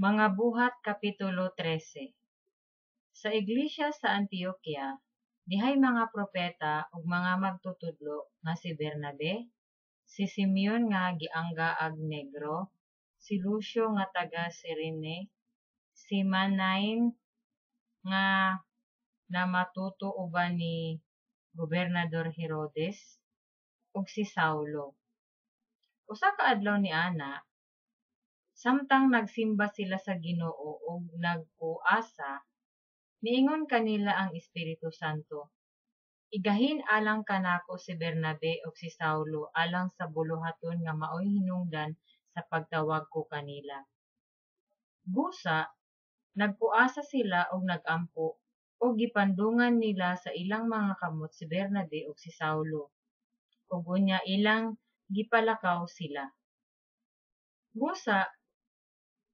Mga Buhat Kapitulo 13. Sa iglesia sa Antioquia, dihay mga propeta ug mga magtutudlo nga si Bernabe, si Simeon nga giangga ag Negro, si Lucio nga taga Cirene, si Manain nga namatuto uban ni Gobernador Herodes, ug si Saulo. Usa ka adlaw ni ana, samtang nagsimba sila sa Ginoo ug nagpuasa, miingon kanila ang Espiritu Santo, "Igahin alang kanako si Bernabe ug si Saulo alang sa buluhaton nga maoy hinungdan sa pagtawag ko kanila." Busa, nagpuasa sila ug nagampo ug gipandungan nila sa ilang mga kamot si Bernabe ug si Saulo, ug unya ilang gipalakaw sila. Busa,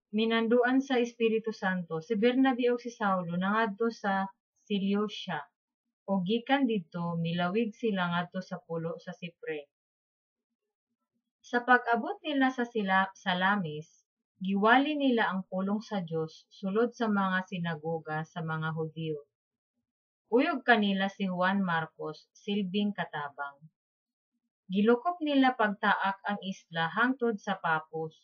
minanduan sa Espiritu Santo si Bernabe ug si Saulo nangadto sa Seleucia, ug gikan didto milawig sila ngadto sa pulo sa Sipre. Sa pag-abot nila sa Salamis, giwali nila ang pulong sa Dios sulod sa mga sinagoga sa mga Hudiyo. Uyog kanila si Juan Marcos silbing katabang. Gilukop nila pagtaak ang isla hangtod sa Papos,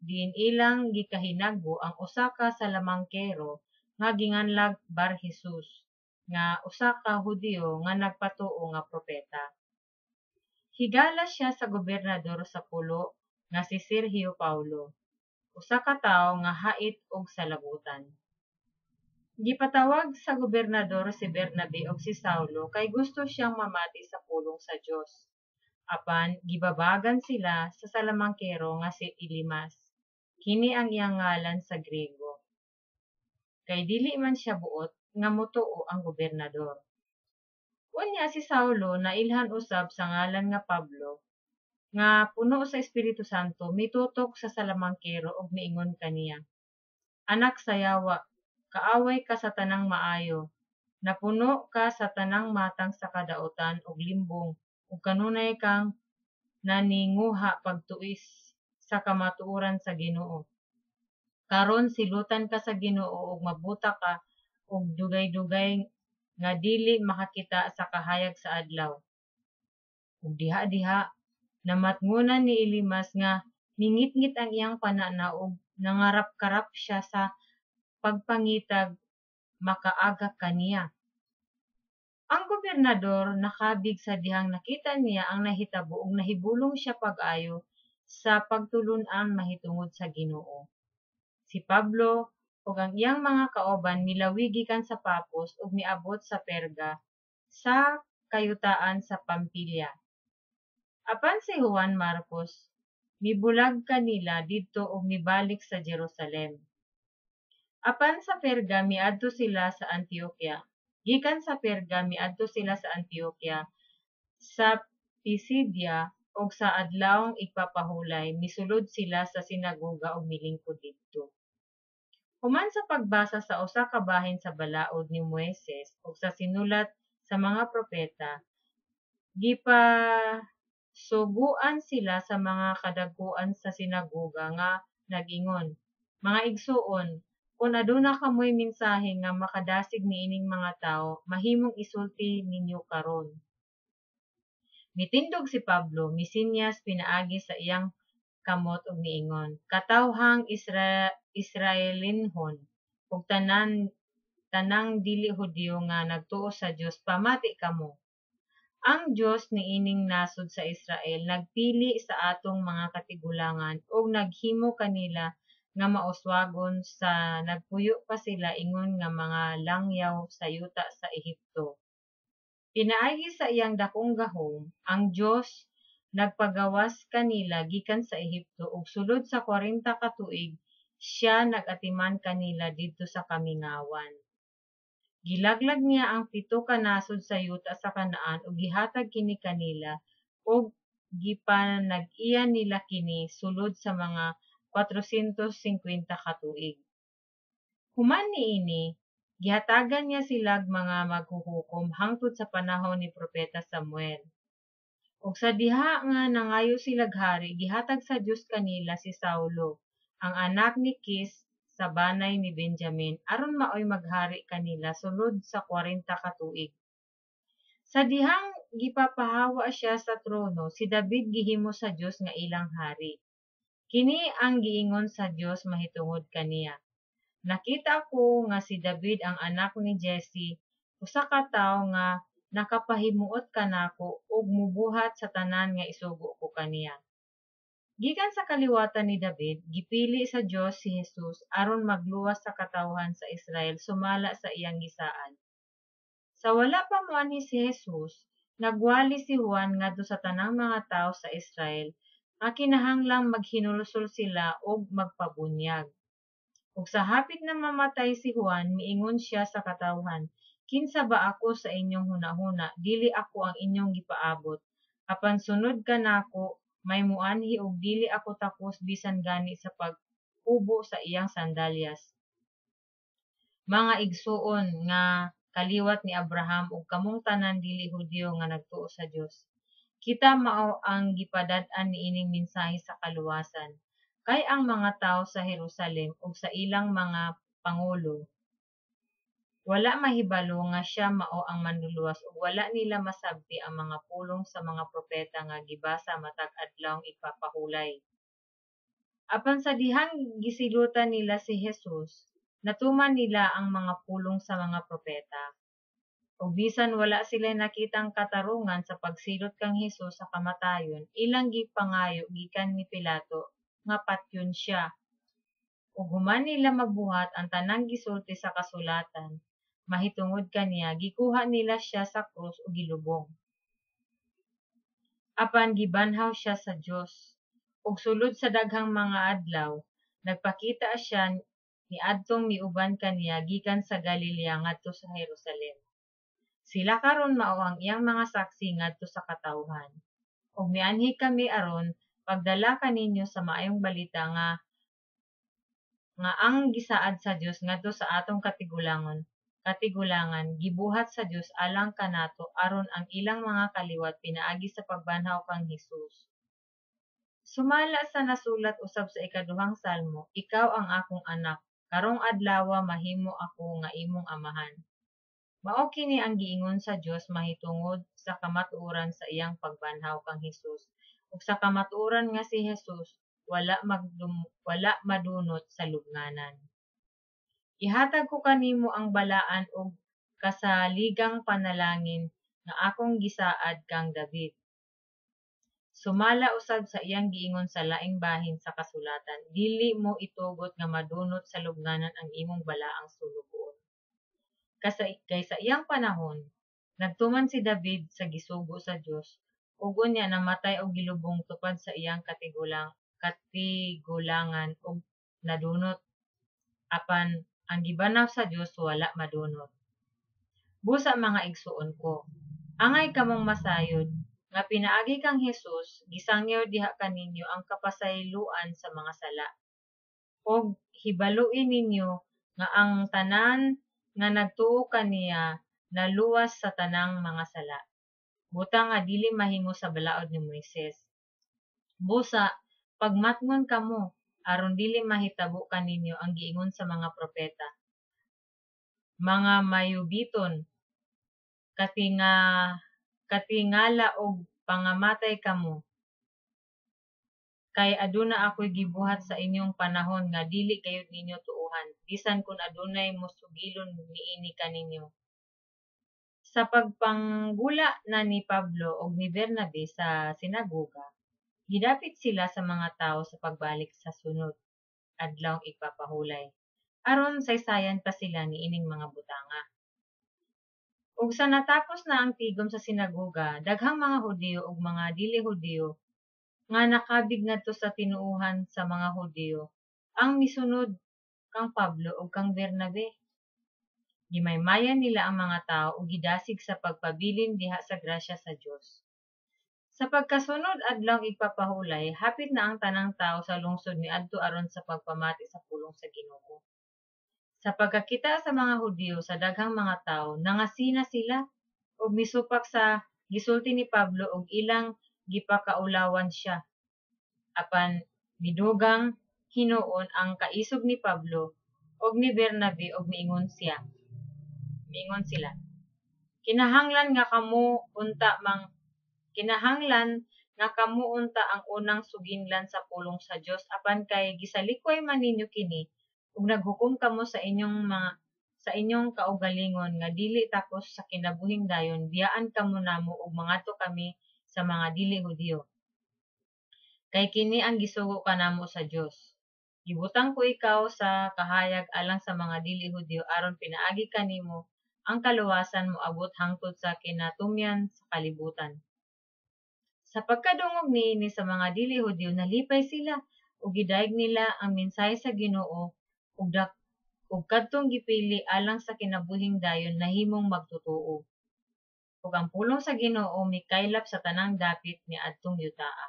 diin ilang gikahinagbo ang usa ka salamangkero nga ginganlag Bar-Jesus, nga usa ka Hudiyo nga nagpatuo nga propeta. Higala siya sa gobernador sa pulo nga si Sergio Paulo, usa ka tawo nga hait og salabutan. Gipatawag sa gobernador si Bernabe ug si Saulo kay gusto siyang mamati sa pulong sa Dios. Apan gibabagan sila sa salamangkero nga si Elimas, kini ang iyang ngalan sa Grego, kay dili man siya buot nga motuo ang gobernador. Unya si Saulo nailhan usab sa ngalan nga Pablo, nga puno sa Espiritu Santo, mitutok sa salamangkero ug miingon kaniya, "Anak sa yawa, kaaway ka sa tanang maayo, napuno ka sa tanang matang sa kadaotan ug limbong, ug kanunay kang naninguha pagtuis sa kamatuoran sa Ginoo. Karon silutan ka sa Ginoo ug mabuta ka og dugay-dugay nga dili makakita sa kahayag sa adlaw." Ug diha-diha namatngunan ni Elimas nga mingit-ngit ang iyang pananaw ug nangarap-karap siya sa pagpangitag makaaga kaniya. Ang gobernador nakabig sa dihang nakita niya ang nahitabo ug nahibulong siya pag-ayo sa pagtulun-an mahitungod sa Ginoo. Si Pablo ug ang iyang mga kauban milawig gikan sa Papos ug miabot sa Perga sa kayutaan sa Pampilya. Apan si Juan Marcos mibulag kanila didto ug mibalik sa Jerusalem. Apan sa Perga miadto sila sa Antioquia. Gikan sa Perga miadto sila sa Antioquia, sa Pisidia ug sa adlawng igpapahulay misulod sila sa sinagoga ug milingkod didto. Human sa pagbasa sa usa ka bahin sa balaod ni Moises ug sa sinulat sa mga propeta, gipasuguan sila sa mga kadaguan sa sinagoga nga nagingon, "Mga igsuon, kung aduna kamoy mensahe nga makadasig niining mga tawo, mahimong isulti ninyo karon." Mitindog si Pablo, misinyas pinaagi sa iyang kamot ug miingon, "Katawhang Israelinhon ug tanang dili Hudiyo nga nagtuo sa Dios, pamati kamo. Ang Dios niining nasod sa Israel nagpili sa atong mga katigulangan ug naghimo kanila nga mauswagon sa nagpuyo pa sila ingon nga mga langyaw sa yuta sa Ehipto. Pinaagi sa iyang dakong gahom, ang Dios nagpagawas kanila gikan sa Ehipto ug sulod sa 40 ka tuig siya nagatiman kanila didto sa kamingawan. Gilaglag niya ang 7 ka nasod sa yuta sa Kanaan ug gihatag kini kanila ug gipanag-iya nila kini sulod sa mga 450 ka tuig. Human niini, gihatagan niya silag mga maghuhukom hangtod sa panahon ni Propeta Samuel. Ug sa diha nga nangayo silag hari, gihatag sa Dios kanila si Saulo, ang anak ni Kis, sa banay ni Benjamin aron maoy maghari kanila sulod sa 40 ka tuig. Sa dihang gipapahawa siya sa trono, si David gihimo sa Dios nga ilang hari. Kini ang giingon sa Dios mahitungod kaniya. Nakita ko nga si David ang anak ni Jesse, usa ka tawo nga nakapahimuot kanako ug mubuhat sa tanan nga isugo ko kaniya. Gikan sa kaliwatan ni David, gipili sa Dios si Jesus aron magluwas sa katawhan sa Israel sumala sa iyang gisaan. Sa wala pa moanhi si Jesus, nagwali si Juan ngadto sa tanang mga tawo sa Israel nga kinahanglang maghinulsol sila og magpabunyag. Ug sa hapit na mamatay si Juan, miingon siya sa katawhan, "Kinsa ba ako sa inyong hunahuna? Dili ako ang inyong gipaabot. Apan sunod kanako, may muanhi ug dili ako tapos bisan gani sa paghubo sa iyang sandalyas." Mga igsuon nga kaliwat ni Abraham ug kamong tanan dili Hudiyo nga nagtuo sa Dios. Kita mao ang gipadad-an niining mensahe sa kaluwasan. Kay ang mga tawo sa Jerusalem ug sa ilang mga pangulo wala mahibalo nga siya mao ang manluluwas ug wala nila masabti ang mga pulong sa mga propeta nga gibasa matag adlawng ipapahulay. Apan sa dihang gisilutan nila si Jesus, natuman nila ang mga pulong sa mga propeta. Ug bisan wala sila nakitang katarungan sa pagsilot kang Hesus sa kamatayon, ilang gipangayo gikan ni Pilato nga patyon siya. Ug human nila mabuhat ang tanang gisulti sa kasulatan, mahitungod kaniya, gikuha nila siya sa krus ug gilubong. Apan gibanhaw siya sa Dios. Ug sulod sa daghang mga adlaw, nagpakita siya niadtong miuban kaniya gikan sa Galilea ngadto sa Jerusalem. Sila karon mao ang iyang mga saksi ngadto sa katawhan. Ug mianhi kami aron pagdala kaninyo sa maayong balita nga ang gisaad sa Dios ngadto sa atong katigulangan gibuhat sa Dios alang kanato aron ang ilang mga kaliwat pinaagi sa pagbanhaw kang Hesus. Sumala sa nasulat usab sa ikaduhang salmo, "Ikaw ang akong anak, karong adlawa mahimo ako nga imong amahan." Mao kini ang giingon sa Dios mahitungod sa kamatuoran sa iyang pagbanhaw kang Hesus ug sa kamatuoran nga si Hesus wala madunot sa lubnganan. Ihatag ko kanimo ang balaan ug kasaligang panalangin nga akong gisaad kang David. Sumala usab sa iyang giingon sa laing bahin sa kasulatan, "Dili mo itugot nga madunot sa lubnganan ang imong balaang sulugoon." Kay sa iyang panahon, nagtuman si David sa gisugo sa Dios, ug unya namatay og gilubong tupad sa iyang katigulangan ug nadunot. Apan ang gibanaw sa Dios wala madunot. Busa mga igsuon ko, angay kamong masayod nga pinaagi kang Hesus, gisangyaw diha kaninyo ang kapasayloan sa mga sala. Og hibaluin ninyo nga ang tanan nga nagtuo kaniya naluwas sa tanang mga sala. Butang nga dili mahimo sa balaod ni Moises. Busa, pagmatngon kamo, aron dili mahitabo kaninyo ang giingon sa mga propeta. Mga mayubiton, katingala og pangamatay kamo. Kay aduna ako'y gibuhat sa inyong panahon nga dili gayud ninyo tuohan, bisan kun adunay mosugilon niini kaninyo. Sa pagpanggula na ni Pablo ug ni Bernabe sa sinagoga, gidapit sila sa mga tawo sa pagbalik sa sunod adlawng ipapahulay, aron saysayan pa sila niining mga butanga. Ug sa natapos na ang tigom sa sinagoga, daghang mga Hudiyo ug mga dili Hudiyo nga nakabig ngadto sa tinuohan sa mga Hudiyo ang misunod kang Pablo ug kang Bernabe. Gimaymayan nila ang mga tao ug gidasig sa pagpabilin diha sa grasya sa Dios. Sa pagkasunod adlawng ipapahulay, hapit na ang tanang tao sa lungsod miadto aron sa pagpamati sa pulong sa Ginoo. Sa pagkakita sa mga Hudiyo sa daghang mga tao, nangasina sila ug misupak sa gisulti ni Pablo ug ilang gipakaulawan siya. Apan midugang hinuon ang kaisog ni Pablo og ni Bernabe og miingon sila. Kinahanglan nga kamo unta ang unang suginlan sa pulong sa Dios apan kay gisalikway man ninyo kini ug naghukom kamo sa inyong kaugalingon nga dili takos sa kinabuhing dayon biyaan kamo namo ug mangadto kami sa mga dili Hudiyo. Kay kini ang gisugo kanamo sa Dios. Gibutang ko ikaw sa kahayag alang sa mga dili Hudiyo aron pinaagi kanimo ang kaluwasan moabot hangtod sa kinatumyan sa kalibutan. Sa pagkadungog niini sa mga dili Hudiyo nalipay sila ug gidayeg nila ang mensahe sa Ginoo ug kadtong gipili alang sa kinabuhing dayon nahimong magtotoo. Ug ang pulong sa Ginoo mikaylap sa tanang dapit niadtong yutaa.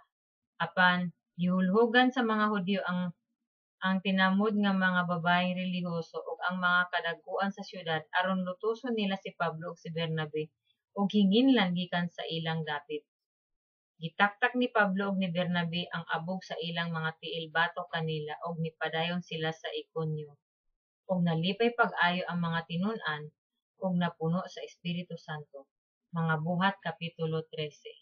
Apan gihulhugan sa mga Hudiyo ang tinamod nga mga babaeng relihiyoso ug ang mga kadaguan sa syudad aron lutuson nila si Pablo ug si Bernabe ug hinginlan gikan sa ilang dapit. Gitaktak ni Pablo ug ni Bernabe ang abog sa ilang mga tiil batok kanila ug nipadayon sila sa Ikonyo. Ug nalipay pag-ayo ang mga tinun-an ug napuno sa Espiritu Santo. Mga Buhat Kapitulo 13.